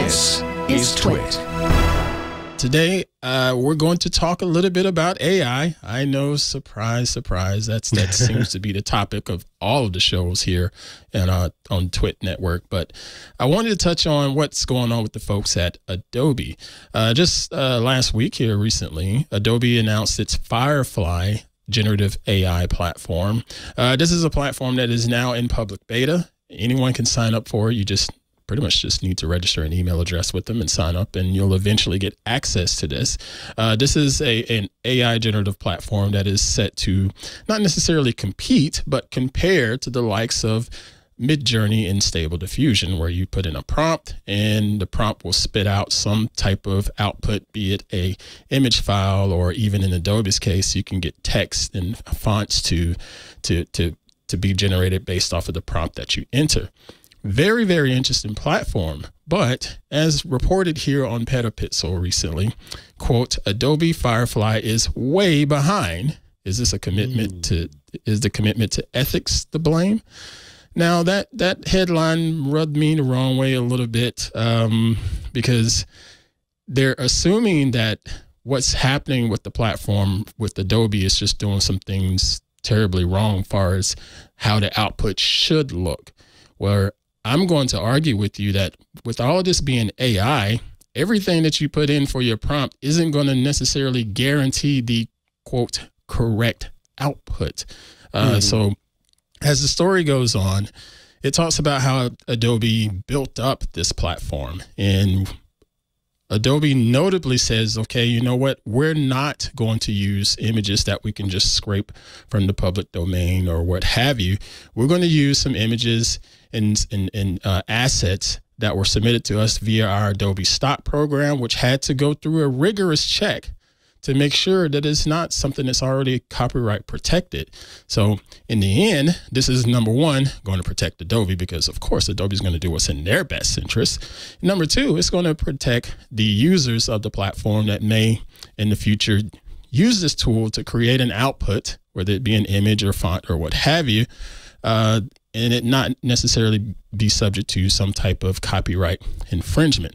This is TWiT. Today, we're going to talk a little bit about AI. I know, surprise, surprise. That seems to be the topic of all of the shows here and on TWiT Network. But I wanted to touch on what's going on with the folks at Adobe. Just last week here recently, Adobe announced its Firefly generative AI platform. This is a platform that is now in public beta. Anyone can sign up for it. You pretty much just need to register an email address with them and sign up, and you'll eventually get access to this. This is an AI generative platform that is set to not necessarily compete, but compare to the likes of Midjourney and Stable Diffusion, where you put in a prompt and the prompt will spit out some type of output, be it a image file, or even in Adobe's case, you can get text and fonts to be generated based off of the prompt that you enter. Very, very interesting platform. But as reported here on Petapixel recently, quote, Adobe Firefly is way behind. Is this a commitment is the commitment to ethics the blame? Now that headline rubbed me the wrong way a little bit, because they're assuming that what's happening with the platform with Adobe is just doing some things terribly wrong as far as how the output should look. Where I'm going to argue with you that with all of this being AI, everything that you put in for your prompt isn't going to necessarily guarantee the, quote, correct output. So as the story goes on, it talks about how Adobe built up this platform. And Adobe notably says, okay, you know what? We're not going to use images that we can just scrape from the public domain or what have you. We're going to use some images and assets that were submitted to us via our Adobe stock program, which had to go through a rigorous check to make sure that it's not something that's already copyright protected. So in the end, this is number one, going to protect Adobe, because of course Adobe is going to do what's in their best interest. Number two, it's going to protect the users of the platform that may in the future use this tool to create an output, whether it be an image or font or what have you, and it not necessarily be subject to some type of copyright infringement.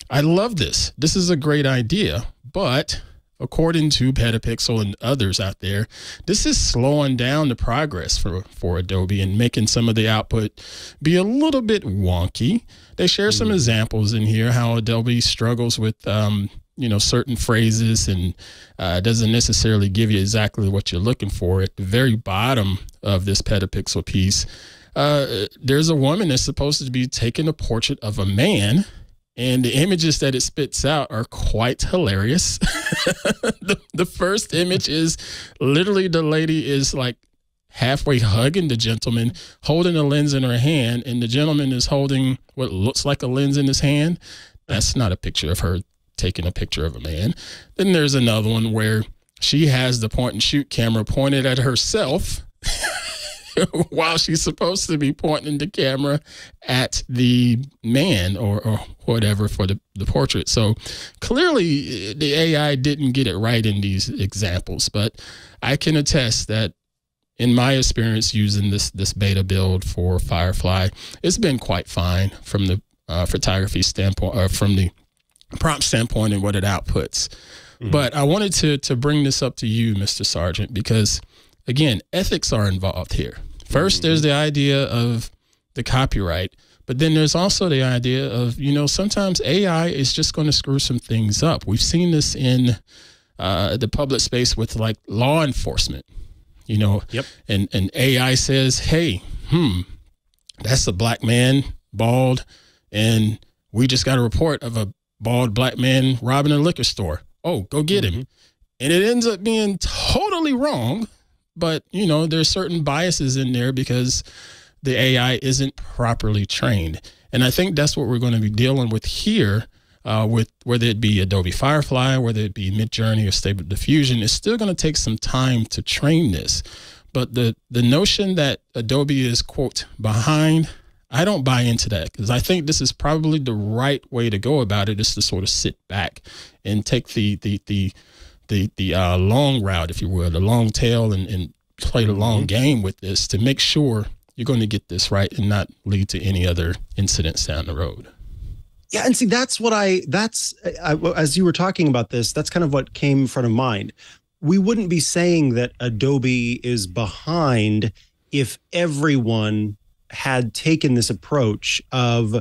I love this. This is a great idea, but according to Petapixel and others out there, this is slowing down the progress for Adobe and making some of the output be a little bit wonky. They share some examples in here how Adobe struggles with certain phrases and doesn't necessarily give you exactly what you're looking for. At the very bottom of this Petapixel piece, there's a woman that's supposed to be taking a portrait of a man, and the images that it spits out are quite hilarious. The first image is literally the lady is like halfway hugging the gentleman, holding a lens in her hand, and the gentleman is holding what looks like a lens in his hand. That's not a picture of her taking a picture of a man. Then there's another one where she has the point and shoot camera pointed at herself while she's supposed to be pointing the camera at the man or whatever for the portrait. So clearly the AI didn't get it right in these examples, but I can attest that in my experience using this beta build for Firefly, it's been quite fine from the photography standpoint, or from the prompt standpoint and what it outputs. But I wanted to bring this up to you, Mr. Sargent, because again, ethics are involved here. First, there's the idea of the copyright, but then there's also the idea of, sometimes AI is just going to screw some things up. We've seen this in the public space with like law enforcement, and AI says, hey, that's a black man, bald, and we just got a report of a bald black man robbing a liquor store. Oh, go get him. And it ends up being totally wrong. But, there's certain biases in there because the AI isn't properly trained. And I think that's what we're going to be dealing with here, with whether it be Adobe Firefly, whether it be Midjourney or Stable Diffusion. It's still going to take some time to train this. But the notion that Adobe is, quote, behind, I don't buy into that, because I think this is probably the right way to go about it, is to sort of sit back and take the long route, if you will, the long tail, and play the long game with this to make sure you're going to get this right and not lead to any other incidents down the road. Yeah, and see, as you were talking about this, that's kind of what came in front of mind. We wouldn't be saying that Adobe is behind if everyone had taken this approach of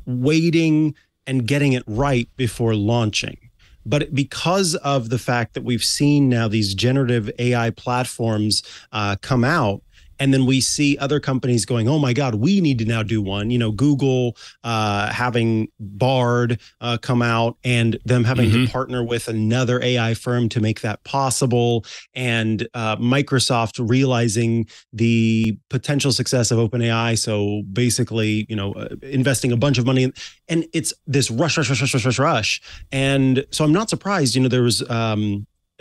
waiting and getting it right before launching. But because of the fact that we've seen now these generative AI platforms come out, and then we see other companies going, oh my God, we need to now do one. You know, Google having Bard come out and them having to partner with another AI firm to make that possible. And Microsoft realizing the potential success of OpenAI. So basically, you know, investing a bunch of money and it's this rush. And so I'm not surprised, you know, there was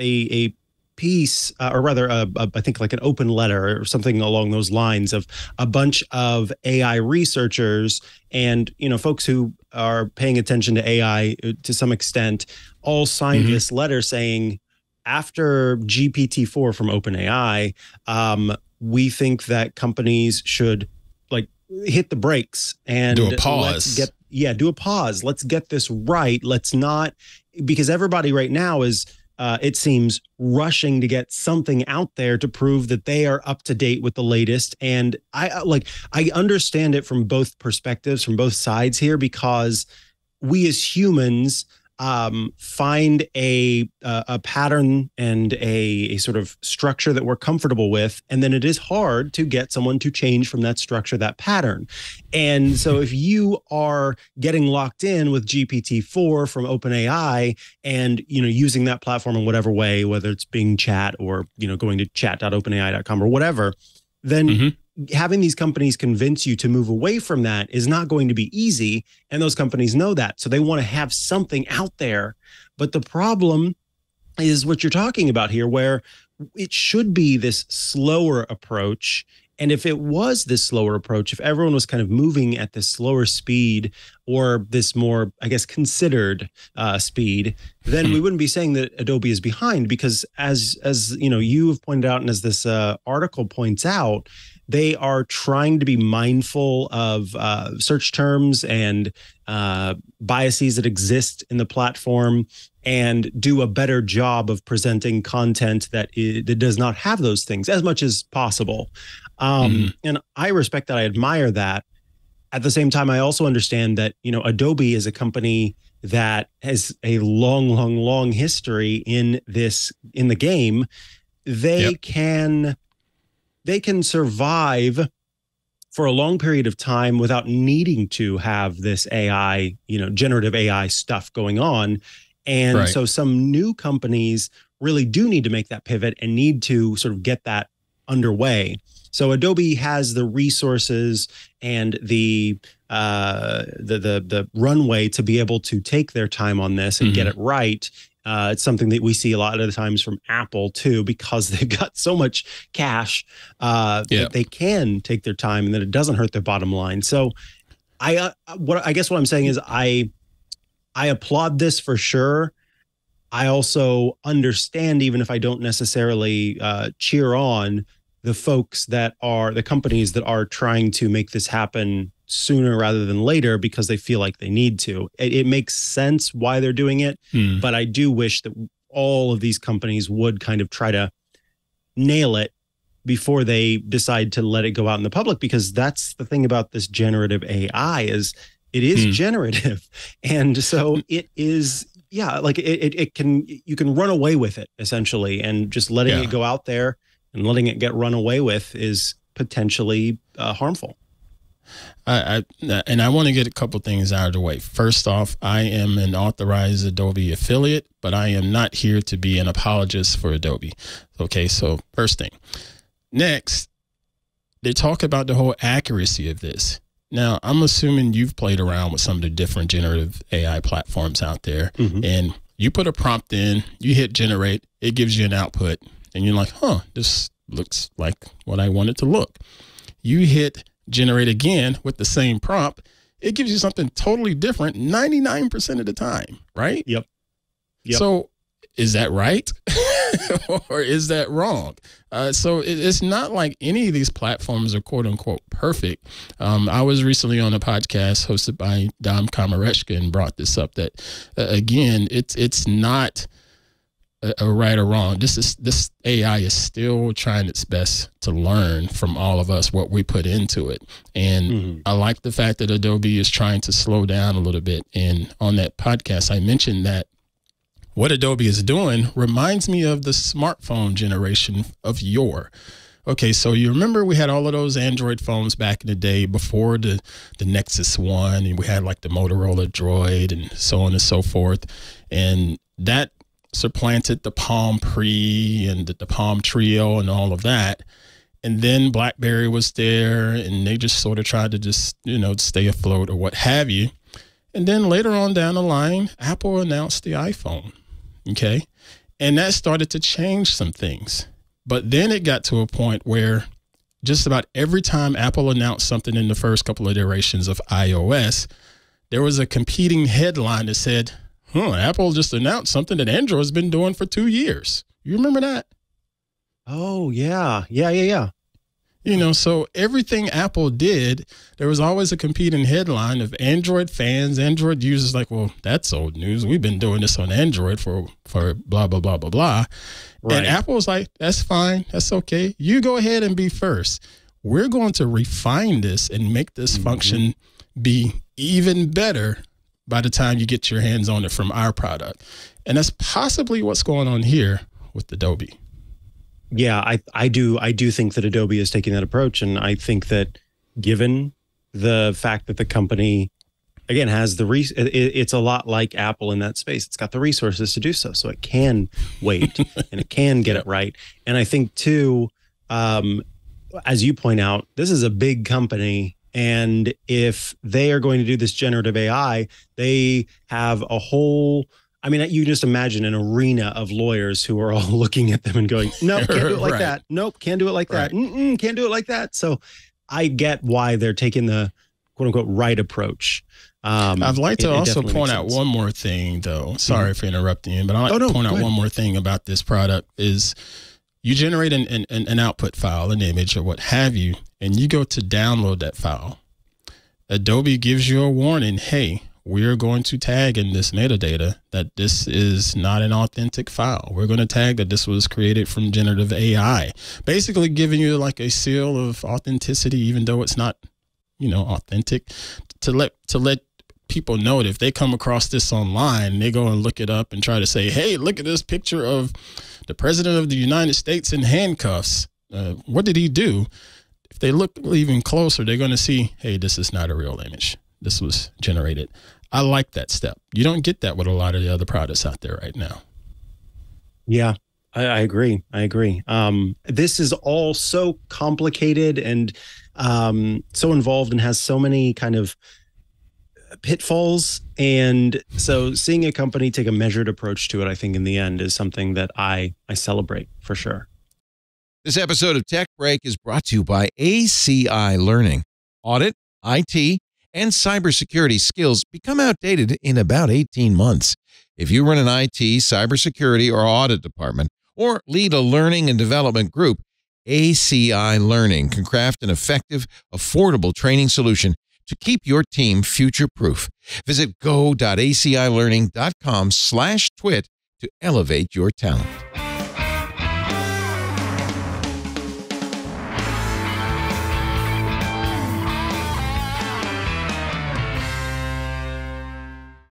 a piece, or rather, I think like an open letter or something along those lines of a bunch of AI researchers and, you know, folks who are paying attention to AI to some extent, all signed this letter saying, after GPT-4 from OpenAI, we think that companies should like hit the brakes and do a pause. Do a pause. Let's get this right. Let's not, because everybody right now is, it seems, rushing to get something out there to prove that they are up to date with the latest. And I understand it from both perspectives, from both sides here, because we as humans find a pattern and a sort of structure that we're comfortable with. And then it is hard to get someone to change from that structure, that pattern. And so if you are getting locked in with GPT-4 from OpenAI and, you know, using that platform in whatever way, whether it's Bing Chat or, you know, going to chat.openai.com or whatever, then having these companies convince you to move away from that is not going to be easy. And those companies know that. So they want to have something out there. But the problem is what you're talking about here, where it should be this slower approach. And if it was this slower approach, if everyone was kind of moving at this slower speed or this more, I guess, considered speed, then we wouldn't be saying that Adobe is behind, because as you know, you have pointed out, and as this article points out, they are trying to be mindful of search terms and biases that exist in the platform and do a better job of presenting content that does not have those things as much as possible. And I respect that. I admire that. At the same time, I also understand that, you know, Adobe is a company that has a long history in the game. They can survive for a long period of time without needing to have this AI, you know, generative AI stuff going on. And so some new companies really do need to make that pivot and need to sort of get that underway. So Adobe has the resources and the runway to be able to take their time on this and get it right. It's something that we see a lot of the times from Apple too, because they've got so much cash that they can take their time and that it doesn't hurt their bottom line. So I guess what I'm saying is I applaud this for sure. I also understand, even if I don't necessarily cheer on the folks that are the companies that are trying to make this happen sooner rather than later because they feel like they need to. It makes sense why they're doing it, but I do wish that all of these companies would kind of try to nail it before they decide to let it go out in the public, because that's the thing about this generative AI is it is generative. And so it is, like you can run away with it essentially, and just letting it go out there and letting it get run away with is potentially harmful. And I want to get a couple things out of the way. First off, I am an authorized Adobe affiliate, but I am not here to be an apologist for Adobe. Okay, so first thing. Next, they talk about the whole accuracy of this. Now, I'm assuming you've played around with some of the different generative AI platforms out there, and you put a prompt in, you hit generate, it gives you an output, and you're like, this looks like what I want it to look. You hit generate again with the same prompt, it gives you something totally different 99% of the time, right? Yep. So is that right? or is that wrong? So it's not like any of these platforms are quote unquote perfect. I was recently on a podcast hosted by Dom Kamarechka and brought this up that again, it's not a right or wrong. This AI is still trying its best to learn from all of us what we put into it. And I like the fact that Adobe is trying to slow down a little bit. And on that podcast, I mentioned that what Adobe is doing reminds me of the smartphone generation of yore. Okay, so you remember we had all of those Android phones back in the day before the Nexus 1, and we had like the Motorola Droid and so on and so forth. And that supplanted the Palm Pre and the Palm Trio and all of that. And then BlackBerry was there, and they just sort of tried to just, stay afloat or what have you. And then later on down the line, Apple announced the iPhone. Okay. And that started to change some things. But then it got to a point where just about every time Apple announced something in the first couple of iterations of iOS, there was a competing headline that said, Apple just announced something that Android has been doing for 2 years. You remember that? Oh, yeah. So everything Apple did, there was always a competing headline of Android fans, Android users like, well, that's old news. We've been doing this on Android for blah, blah, blah, blah, blah. Right. And Apple was like, that's fine. That's okay. You go ahead and be first. We're going to refine this and make this function be even better by the time you get your hands on it from our product. And that's possibly what's going on here with Adobe. Yeah, I do think that Adobe is taking that approach. And I think that given the fact that the company, again, has it's a lot like Apple in that space. It's got the resources to do so. So it can wait and it can get it right. And I think too, as you point out, this is a big company. And if they are going to do this generative AI, they have a whole, you just imagine an arena of lawyers who are all looking at them and going, nope, can't do it like that. Nope, can't do it like that. Can't do it like that. So I get why they're taking the quote unquote right approach. I'd like to also point out one more thing, though. Sorry for interrupting you, but I'd like to point out one more thing about this product is you generate an output file, an image or what have you, and you go to download that file. Adobe gives you a warning, hey, we're going to tag in this metadata that this is not an authentic file. We're going to tag that this was created from generative AI, basically giving you like a seal of authenticity, even though it's not, authentic, to let people know that if they come across this online, they go and look it up and try to say, hey, look at this picture of the president of the United States in handcuffs. What did he do? If they look even closer, they're going to see, hey, this is not a real image. This was generated. I like that step. You don't get that with a lot of the other products out there right now. Yeah, I agree. This is all so complicated and so involved and has so many kind of pitfalls. And so seeing a company take a measured approach to it, I think in the end is something that I celebrate for sure. This episode of Tech Break is brought to you by ACI Learning. Audit, IT, and cybersecurity skills become outdated in about 18 months. If you run an IT, cybersecurity, or audit department, or lead a learning and development group, ACI Learning can craft an effective, affordable training solution to keep your team future-proof. Visit go.acilearning.com/twit to elevate your talent.